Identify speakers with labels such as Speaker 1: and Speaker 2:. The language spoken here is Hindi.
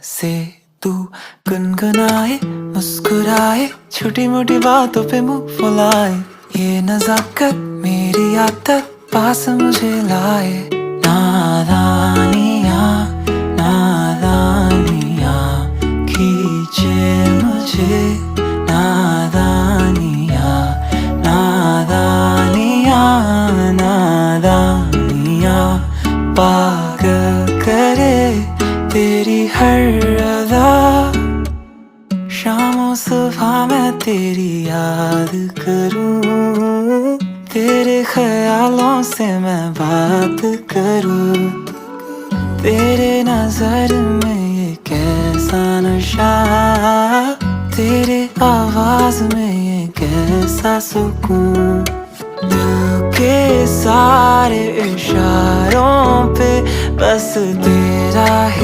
Speaker 1: से तू गुनगुनाए, मुस्कुराए, छोटी मोटी बातों पे मुंह फुलाए। ये नजाकत मेरी आदत पास मुझे लाए। नादानियाँ नादानियाँ खींचे मुझे। नादानियाँ नादानियाँ नादानियाँ पागल करे तेरी हर अदा। शामों सुबह मैं तेरी याद करूं, तेरे ख्यालों से मैं बात करूं। तेरे नजर में ये कैसा नशा, तेरे आवाज में ये कैसा सुकून। दिल के सारे इशारों पे बस तेरा ही